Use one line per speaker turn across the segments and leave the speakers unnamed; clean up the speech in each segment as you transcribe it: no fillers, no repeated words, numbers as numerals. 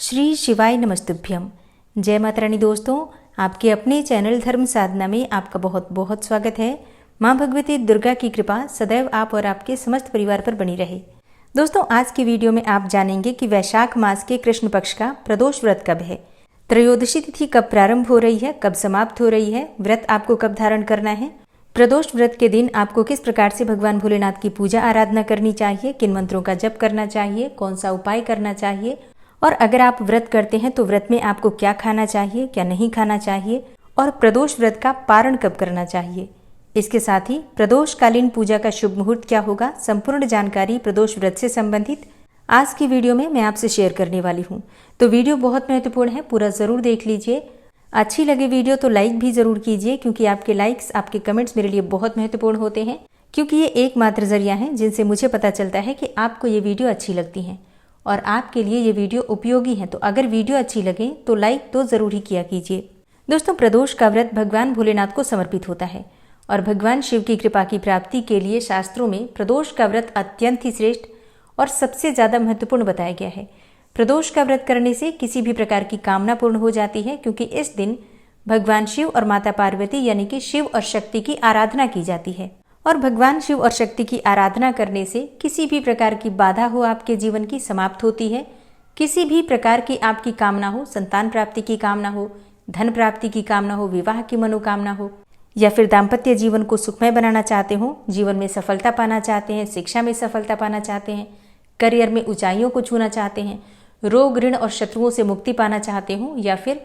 श्री शिवाय नमस्तुभ्यम। जय माता रानी। दोस्तों, आपके अपने चैनल धर्म साधना में आपका बहुत बहुत स्वागत है। माँ भगवती दुर्गा की कृपा सदैव आप और आपके समस्त परिवार पर बनी रहे। दोस्तों, आज की वीडियो में आप जानेंगे कि वैशाख मास के कृष्ण पक्ष का प्रदोष व्रत कब है, त्रयोदशी तिथि कब प्रारंभ हो रही है, कब समाप्त हो रही है, व्रत आपको कब धारण करना है, प्रदोष व्रत के दिन आपको किस प्रकार से भगवान भोलेनाथ की पूजा आराधना करनी चाहिए, किन मंत्रों का जप करना चाहिए, कौन सा उपाय करना चाहिए, और अगर आप व्रत करते हैं तो व्रत में आपको क्या खाना चाहिए, क्या नहीं खाना चाहिए, और प्रदोष व्रत का पारण कब करना चाहिए। इसके साथ ही प्रदोषकालीन पूजा का शुभ मुहूर्त क्या होगा, संपूर्ण जानकारी प्रदोष व्रत से संबंधित आज की वीडियो में मैं आपसे शेयर करने वाली हूँ। तो वीडियो बहुत महत्वपूर्ण है, पूरा जरूर देख लीजिए। अच्छी लगे वीडियो तो लाइक भी जरूर कीजिए, क्योंकि आपके लाइक्स, आपके कमेंट्स मेरे लिए बहुत महत्वपूर्ण होते हैं, क्योंकि ये एकमात्र जरिया है जिनसे मुझे पता चलता है कि आपको ये वीडियो अच्छी लगती है और आपके लिए ये वीडियो उपयोगी है। तो अगर वीडियो अच्छी लगे तो लाइक तो जरूर ही किया कीजिए। दोस्तों, प्रदोष का व्रत भगवान भोलेनाथ को समर्पित होता है और भगवान शिव की कृपा की प्राप्ति के लिए शास्त्रों में प्रदोष का व्रत अत्यंत ही श्रेष्ठ और सबसे ज्यादा महत्वपूर्ण बताया गया है। प्रदोष का व्रत करने से किसी भी प्रकार की कामना पूर्ण हो जाती है, क्योंकि इस दिन भगवान शिव और माता पार्वती यानी कि शिव और शक्ति की आराधना की जाती है। और भगवान शिव और शक्ति की आराधना करने से किसी भी प्रकार की बाधा हो आपके जीवन की समाप्त होती है। किसी भी प्रकार की आपकी कामना हो, संतान प्राप्ति की कामना हो, धन प्राप्ति की कामना हो, विवाह की मनोकामना हो, या फिर दाम्पत्य जीवन को सुखमय बनाना चाहते हो, जीवन में सफलता पाना चाहते हैं, शिक्षा में सफलता पाना चाहते हैं, करियर में ऊंचाइयों को छूना चाहते हैं, रोग ऋण और शत्रुओं से मुक्ति पाना चाहते हो, या फिर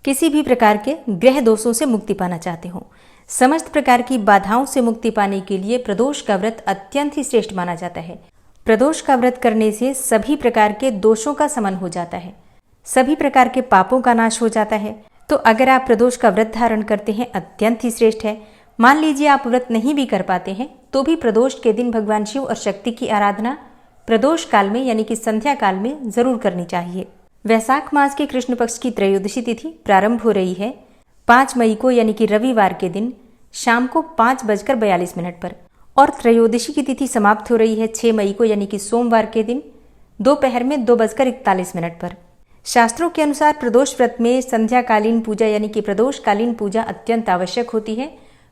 किसी भी प्रकार के ग्रह दोषों से मुक्ति पाना चाहते हो, समस्त प्रकार की बाधाओं से मुक्ति पाने के लिए प्रदोष का व्रत अत्यंत ही श्रेष्ठ माना जाता है। प्रदोष का व्रत करने से सभी प्रकार के दोषों का शमन हो जाता है, सभी प्रकार के पापों का नाश हो जाता है। तो अगर आप प्रदोष का व्रत धारण करते हैं, अत्यंत ही श्रेष्ठ है। मान लीजिए आप व्रत नहीं भी कर पाते हैं, तो भी प्रदोष के दिन भगवान शिव और शक्ति की आराधना प्रदोष काल में यानी कि संध्या काल में जरूर करनी चाहिए। वैशाख मास के कृष्ण पक्ष की त्रयोदशी तिथि प्रारंभ हो रही है 5 मई को यानी कि रविवार के दिन शाम को 5:42 पर, और त्रयोदशी की तिथि समाप्त हो रही है 6 मई को यानी कि सोमवार के दिन दोपहर में 2:41 पर। शास्त्रों के अनुसार प्रदोष व्रत में संध्याकालीन पूजा यानी कि प्रदोषकालीन पूजा अत्यंत आवश्यक होती है।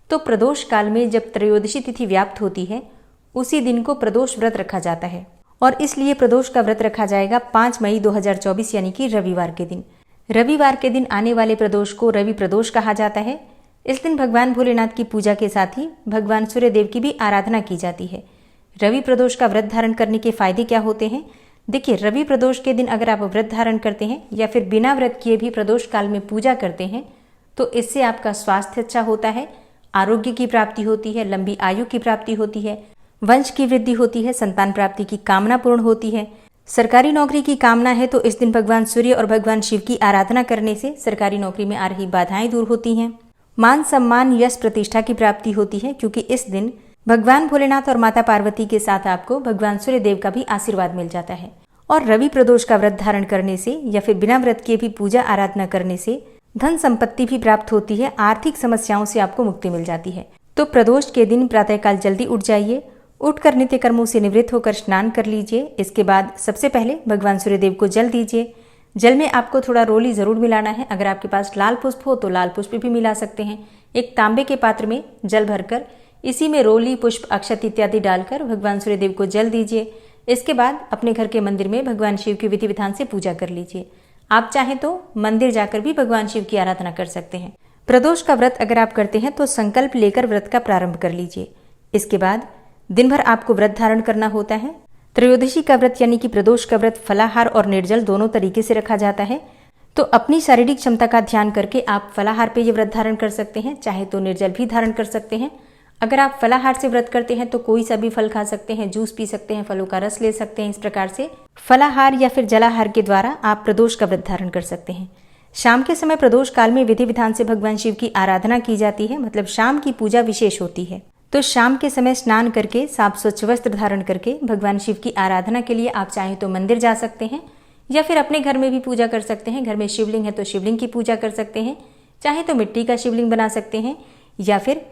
तो प्रदोष काल में जब त्रयोदशी तिथि व्याप्त होती है, उसी दिन को प्रदोष व्रत रखा जाता है, और इसलिए प्रदोष का व्रत रखा जाएगा 5 मई 2024 यानी कि रविवार के दिन। रविवार के दिन आने वाले प्रदोष को रवि प्रदोष कहा जाता है। इस दिन भगवान भोलेनाथ की पूजा के साथ ही भगवान सूर्य देव की भी आराधना की जाती है। रवि प्रदोष का व्रत धारण करने के फायदे क्या होते हैं? देखिए, रवि प्रदोष के दिन अगर आप व्रत धारण करते हैं या फिर बिना व्रत किए भी प्रदोष काल में पूजा करते हैं, तो इससे आपका स्वास्थ्य अच्छा होता है, आरोग्य की प्राप्ति होती है, लंबी आयु की प्राप्ति होती है, वंश की वृद्धि होती है, संतान प्राप्ति की कामना पूर्ण होती है। सरकारी नौकरी की कामना है तो इस दिन भगवान सूर्य और भगवान शिव की आराधना करने से सरकारी नौकरी में आ रही बाधाएं दूर होती हैं। मान सम्मान, यश, प्रतिष्ठा की प्राप्ति होती है, क्योंकि इस दिन भगवान भोलेनाथ और माता पार्वती के साथ आपको भगवान सूर्य देव का भी आशीर्वाद मिल जाता है। और रवि प्रदोष का व्रत धारण करने से या फिर बिना व्रत किए भी पूजा आराधना करने से धन संपत्ति भी प्राप्त होती है, आर्थिक समस्याओं से आपको मुक्ति मिल जाती है। तो प्रदोष के दिन प्रातःकाल जल्दी उठ जाइए, उठकर नित्य कर्मों से निवृत्त होकर स्नान कर लीजिए। इसके बाद सबसे पहले भगवान सूर्यदेव को जल दीजिए। जल में आपको थोड़ा रोली जरूर मिलाना है। अगर आपके पास लाल पुष्प हो तो लाल पुष्प भी मिला सकते हैं। एक तांबे के पात्र में जल भरकर इसी में रोली, पुष्प, अक्षत इत्यादि डालकर भगवान सूर्यदेव को जल दीजिए। इसके बाद अपने घर के मंदिर में भगवान शिव की विधि विधान से पूजा कर लीजिए। आप चाहें तो मंदिर जाकर भी भगवान शिव की आराधना कर सकते हैं। प्रदोष का व्रत अगर आप करते हैं तो संकल्प लेकर व्रत का प्रारंभ कर लीजिए। इसके बाद दिन भर आपको व्रत धारण करना होता है। त्रयोदशी का व्रत यानी कि प्रदोष का व्रत फलाहार और निर्जल दोनों तरीके से रखा जाता है। तो अपनी शारीरिक क्षमता का ध्यान करके आप फलाहार पे ये व्रत धारण कर सकते हैं, चाहे तो निर्जल भी धारण कर सकते हैं। अगर आप फलाहार से व्रत करते हैं तो कोई सा भी फल खा सकते हैं, जूस पी सकते हैं, फलों का रस ले सकते हैं। इस प्रकार से फलाहार या फिर जलाहार के द्वारा आप प्रदोष का व्रत धारण कर सकते हैं। शाम के समय प्रदोष काल में विधि विधान से भगवान शिव की आराधना की जाती है, मतलब शाम की पूजा विशेष होती है। तो शाम के समय स्नान करके साफ स्वच्छ वस्त्र धारण करके भगवान शिव की आराधना के लिए आप चाहें तो मंदिर जा सकते हैं, या फिर अपने घर में भी पूजा कर सकते हैं। घर में शिवलिंग है तो शिवलिंग की पूजा कर सकते हैं, चाहे तो मिट्टी का शिवलिंग बना सकते हैं, या फिर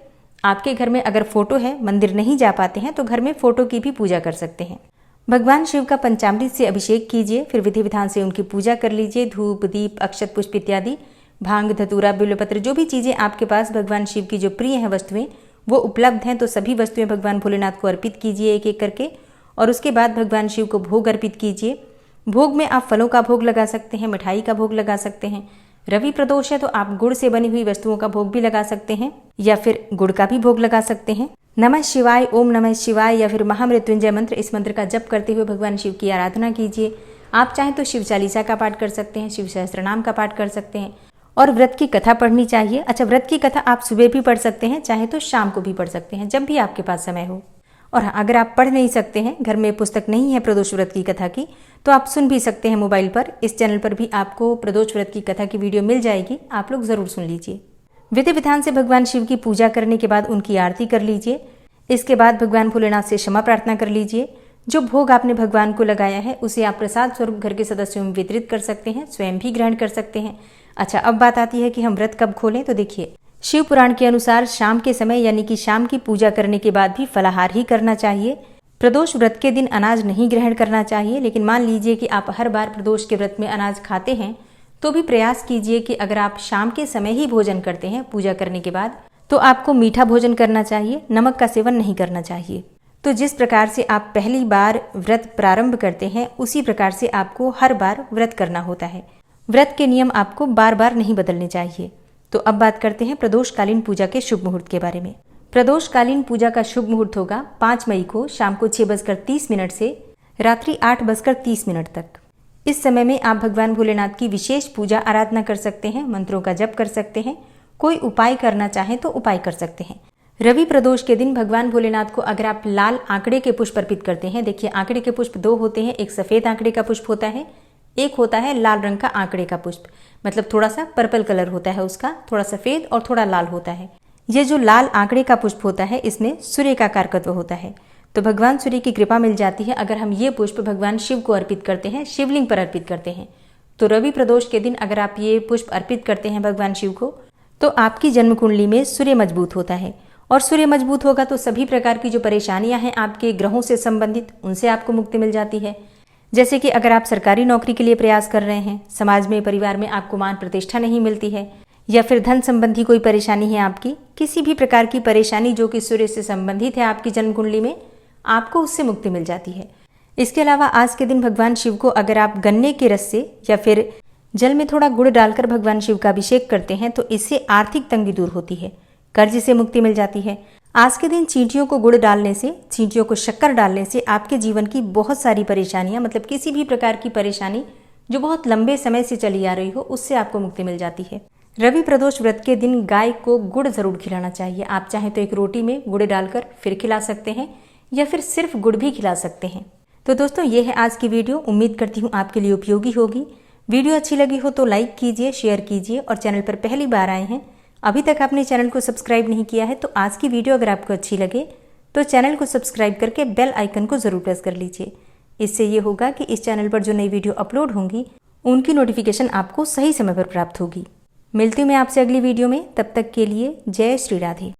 आपके घर में अगर फोटो है, मंदिर नहीं जा पाते हैं तो घर में फोटो की भी पूजा कर सकते हैं। भगवान शिव का पंचामृत से अभिषेक कीजिए, फिर विधि विधान से उनकी पूजा कर लीजिए। धूप, दीप, अक्षत, पुष्प इत्यादि, भांग, धतूरा, बिल्वपत्र, जो भी चीज़ें आपके पास भगवान शिव की जो प्रिय हैं वस्तुएं वो उपलब्ध हैं, तो सभी वस्तुएं भगवान भोलेनाथ को अर्पित कीजिए एक एक करके। और उसके बाद भगवान शिव को भोग अर्पित कीजिए। भोग में आप फलों का भोग लगा सकते हैं, मिठाई का भोग लगा सकते हैं। रवि प्रदोष है तो आप गुड़ से बनी हुई वस्तुओं का भोग भी लगा सकते हैं या फिर गुड़ का भी भोग लगा सकते हैं। नमः शिवाय, ओम नमः शिवाय या फिर महामृत्युंजय मंत्र, इस मंत्र का जप करते हुए भगवान शिव की आराधना कीजिए। आप चाहें तो शिव चालीसा का पाठ कर सकते हैं, शिव सहस्त्रनाम का पाठ कर सकते हैं और व्रत की कथा पढ़नी चाहिए। अच्छा, व्रत की कथा आप सुबह भी पढ़ सकते हैं, चाहे तो शाम को भी पढ़ सकते हैं, जब भी आपके पास समय हो। और हाँ, अगर आप पढ़ नहीं सकते हैं, घर में पुस्तक नहीं है प्रदोष व्रत की कथा की, तो आप सुन भी सकते हैं मोबाइल पर। इस चैनल पर भी आपको प्रदोष व्रत की कथा की वीडियो मिल जाएगी, आप लोग जरूर सुन लीजिए। विधि विधान से भगवान शिव की पूजा करने के बाद उनकी आरती कर लीजिए। इसके बाद भगवान भोलेनाथ से क्षमा प्रार्थना कर लीजिए। जो भोग आपने भगवान को लगाया है उसे आप प्रसाद स्वरूप घर के सदस्यों में वितरित कर सकते हैं, स्वयं भी ग्रहण कर सकते हैं। अच्छा, अब बात आती है कि हम व्रत कब खोलें। तो देखिए, शिव पुराण के अनुसार शाम के समय यानी कि शाम की पूजा करने के बाद भी फलाहार ही करना चाहिए। प्रदोष व्रत के दिन अनाज नहीं ग्रहण करना चाहिए, लेकिन मान लीजिए कि आप हर बार प्रदोष के व्रत में अनाज खाते हैं तो भी प्रयास कीजिए कि अगर आप शाम के समय ही भोजन करते हैं पूजा करने के बाद, तो आपको मीठा भोजन करना चाहिए, नमक का सेवन नहीं करना चाहिए। तो जिस प्रकार से आप पहली बार व्रत प्रारंभ करते हैं उसी प्रकार से आपको हर बार व्रत करना होता है। व्रत के नियम आपको बार बार नहीं बदलने चाहिए। तो अब बात करते हैं प्रदोषकालीन पूजा के शुभ मुहूर्त के बारे में। प्रदोषकालीन पूजा का शुभ मुहूर्त होगा 5 मई को शाम को 6:30 से रात्रि 8:30 तक। इस समय में आप भगवान भोलेनाथ की विशेष पूजा आराधना कर सकते हैं, मंत्रों का जप कर सकते हैं, कोई उपाय करना चाहें तो उपाय कर सकते हैं। रवि प्रदोष के दिन भगवान भोलेनाथ को अगर आप लाल आंकड़े के पुष्प अर्पित करते हैं, देखिए आंकड़े के पुष्प 2 होते हैं, एक सफेद आंकड़े का पुष्प होता है, एक होता है लाल रंग का आंकड़े का पुष्प, मतलब थोड़ा सा पर्पल कलर होता है उसका, थोड़ा सफेद और थोड़ा लाल होता है। ये जो लाल आंकड़े का पुष्प होता है इसमें सूर्य का कारकत्व होता है, तो भगवान सूर्य की कृपा मिल जाती है अगर हम ये पुष्प भगवान शिव को अर्पित करते हैं, शिवलिंग पर अर्पित करते हैं। तो रवि प्रदोष के दिन अगर आप ये पुष्प अर्पित करते हैं भगवान शिव को, तो आपकी जन्म कुंडली में सूर्य मजबूत होता है, और सूर्य मजबूत होगा तो सभी प्रकार की जो परेशानियां हैं आपके ग्रहों से संबंधित, उनसे आपको मुक्ति मिल जाती है। जैसे कि अगर आप सरकारी नौकरी के लिए प्रयास कर रहे हैं, समाज में, परिवार में आपको मान प्रतिष्ठा नहीं मिलती है, या फिर धन संबंधी कोई परेशानी है आपकी, किसी भी प्रकार की परेशानी जो कि सूर्य से संबंधित है आपकी जन्म कुंडली में, आपको उससे मुक्ति मिल जाती है। इसके अलावा आज के दिन भगवान शिव को अगर आप गन्ने के रस से या फिर जल में थोड़ा गुड़ डालकर भगवान शिव का अभिषेक करते हैं तो इससे आर्थिक तंगी दूर होती है, कर्ज से मुक्ति मिल जाती है। आज के दिन चींटियों को गुड़ डालने से, चींटियों को शक्कर डालने से आपके जीवन की बहुत सारी परेशानियां, मतलब किसी भी प्रकार की परेशानी जो बहुत लंबे समय से चली आ रही हो, उससे आपको मुक्ति मिल जाती है। रवि प्रदोष व्रत के दिन गाय को गुड़ जरूर खिलाना चाहिए। आप चाहें तो एक रोटी में गुड़ डालकर फिर खिला सकते हैं या फिर सिर्फ गुड़ भी खिला सकते हैं। तो दोस्तों, ये है आज की वीडियो। उम्मीद करती हूँ आपके लिए उपयोगी होगी। वीडियो अच्छी लगी हो तो लाइक कीजिए, शेयर कीजिए, और चैनल पर पहली बार आए हैं, अभी तक आपने चैनल को सब्सक्राइब नहीं किया है, तो आज की वीडियो अगर आपको अच्छी लगे तो चैनल को सब्सक्राइब करके बेल आइकन को जरूर प्रेस कर लीजिए। इससे ये होगा कि इस चैनल पर जो नई वीडियो अपलोड होंगी उनकी नोटिफिकेशन आपको सही समय पर प्राप्त होगी। मिलती हूँ मैं आपसे अगली वीडियो में, तब तक के लिए जय श्री राधे।